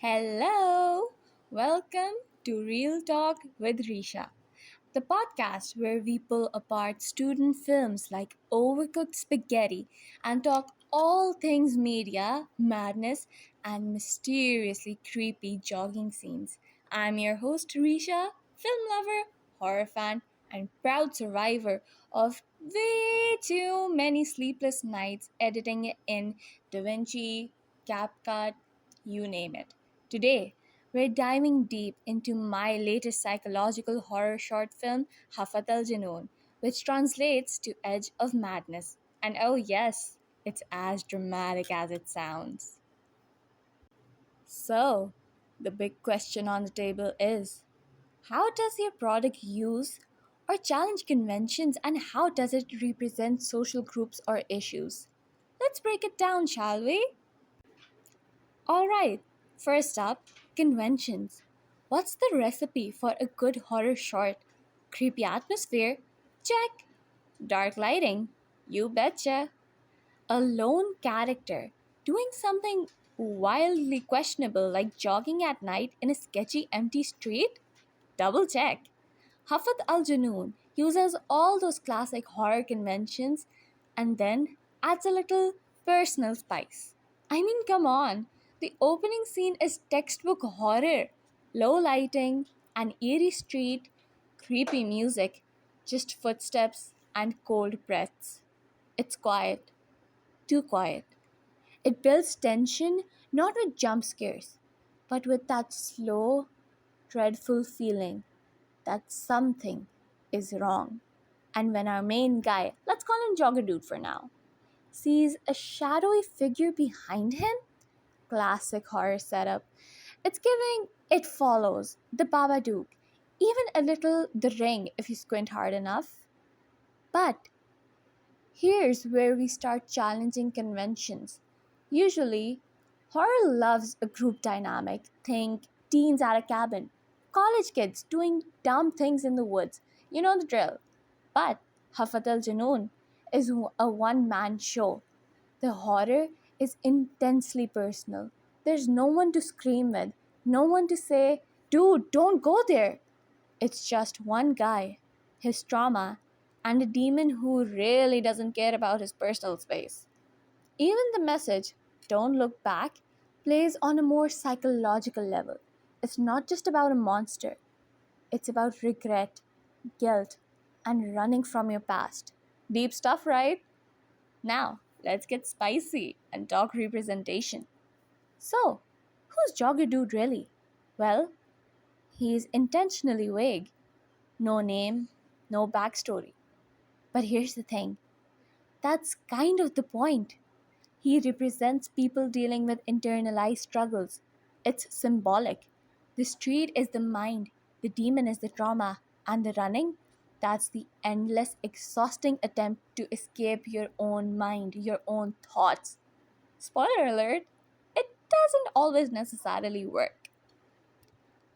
Hello! Welcome to Real Talk with Risha, the podcast where we pull apart student films like overcooked spaghetti and talk all things media, madness, and mysteriously creepy jogging scenes. I'm your host, Risha, film lover, horror fan, and proud survivor of way too many sleepless nights editing it in DaVinci, CapCut, you name it. Today, we're diving deep into my latest psychological horror short film, Hafat al Junoon, which translates to Edge of Madness. And oh, yes, it's as dramatic as it sounds. So, the big question on the table is how does your product use or challenge conventions, and how does it represent social groups or issues? Let's break it down, shall we? Alright, first up, conventions. What's the recipe for a good horror short? Creepy atmosphere? Check. Dark lighting? You betcha. A lone character doing something wildly questionable like jogging at night in a sketchy empty street? Double check. Hafat al Junoon uses all those classic horror conventions and then adds a little personal spice. I mean, come on. The opening scene is textbook horror. Low lighting, an eerie street, creepy music, just footsteps and cold breaths. It's quiet, too quiet. It builds tension not with jump scares, but with that slow, dreadful feeling that something is wrong. And when our main guy, let's call him Jogger Dude for now, sees a shadowy figure behind him, classic horror setup. It's giving It Follows, The Babadook, even a little The Ring if you squint hard enough. But here's where we start challenging conventions. Usually, horror loves a group dynamic. Think teens at a cabin, college kids doing dumb things in the woods. You know the drill. But Hafat al Junoon is a one man show. The horror is intensely personal. There's no one to scream with, no one to say, dude, don't go there. It's just one guy, his trauma, and a demon who really doesn't care about his personal space. Even the message, don't look back, plays on a more psychological level. It's not just about a monster, it's about regret, guilt, and running from your past. Deep stuff, right? Now, let's get spicy and talk representation. So, who's Jogger Dude really? Well, he's intentionally vague. No name, no backstory. But here's the thing, that's kind of the point. He represents people dealing with internalized struggles. It's symbolic. The street is the mind, the demon is the trauma, and the running, that's the endless, exhausting attempt to escape your own mind, your own thoughts. Spoiler alert, it doesn't always necessarily work.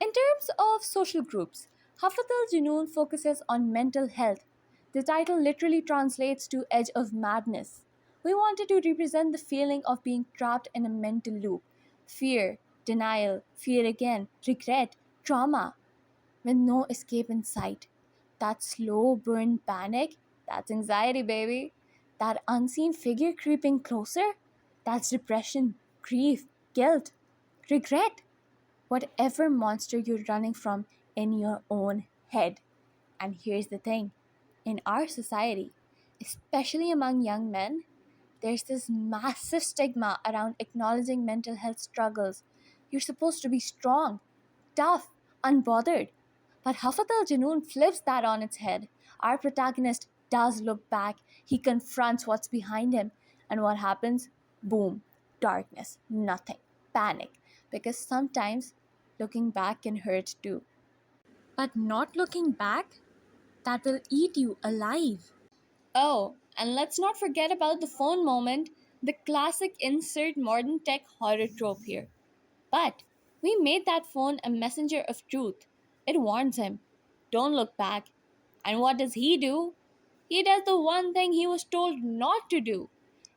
In terms of social groups, Hafat al Junoon focuses on mental health. The title literally translates to edge of madness. We wanted to represent the feeling of being trapped in a mental loop: fear, denial, fear again, regret, trauma, with no escape in sight. That slow burn panic, that's anxiety, baby. That unseen figure creeping closer, that's depression, grief, guilt, regret, whatever monster you're running from in your own head. And here's the thing, in our society, especially among young men, there's this massive stigma around acknowledging mental health struggles. You're supposed to be strong, tough, unbothered. But Hafat al Junoon flips that on its head. Our protagonist does look back, he confronts what's behind him, and what happens? Boom, darkness, nothing, panic. Because sometimes looking back can hurt too. But not looking back, that will eat you alive. Oh, and let's not forget about the phone moment, the classic insert modern tech horror trope here. But we made that phone a messenger of truth. It warns him, don't look back. And what does he do? He does the one thing he was told not to do,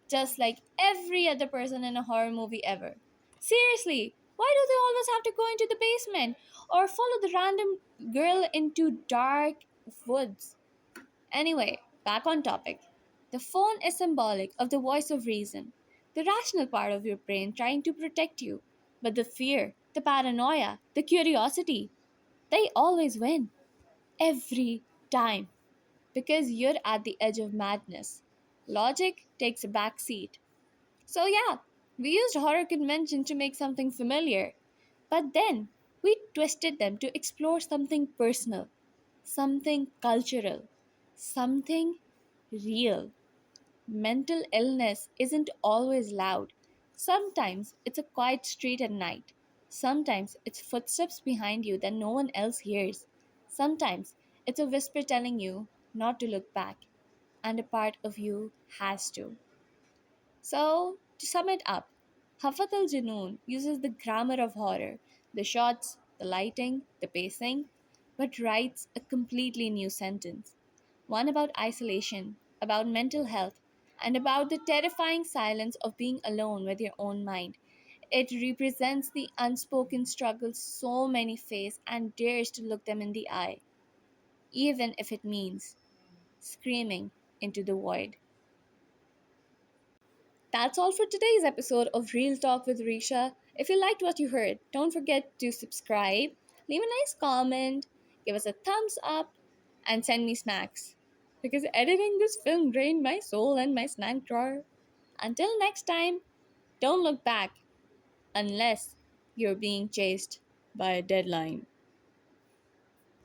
just like every other person in a horror movie ever. Seriously, Why do they always have to go into the basement or follow the random girl into dark woods? Anyway, back on topic. The phone is symbolic of the voice of reason, the rational part of your brain trying to protect you. But the fear, the paranoia, the curiosity, they always win. Every time. Because you're at the edge of madness. Logic takes a back seat. So, yeah, we used horror convention to make something familiar. But then we twisted them to explore something personal, something cultural, something real. Mental illness isn't always loud. Sometimes it's a quiet street at night. Sometimes it's footsteps behind you that no one else hears. Sometimes it's a whisper telling you not to look back, and a part of you has to. So, to sum it up, Hafat al Junoon uses the grammar of horror, the shots, the lighting, the pacing, but writes a completely new sentence. One about isolation, about mental health, and about the terrifying silence of being alone with your own mind. It represents the unspoken struggles so many face and dares to look them in the eye, even if it means screaming into the void. That's all for today's episode of Real Talk with Risha. If you liked what you heard, don't forget to subscribe, leave a nice comment, give us a thumbs up, and send me snacks. Because editing this film drained my soul and my snack drawer. Until next time, don't look back unless you're being chased by a deadline.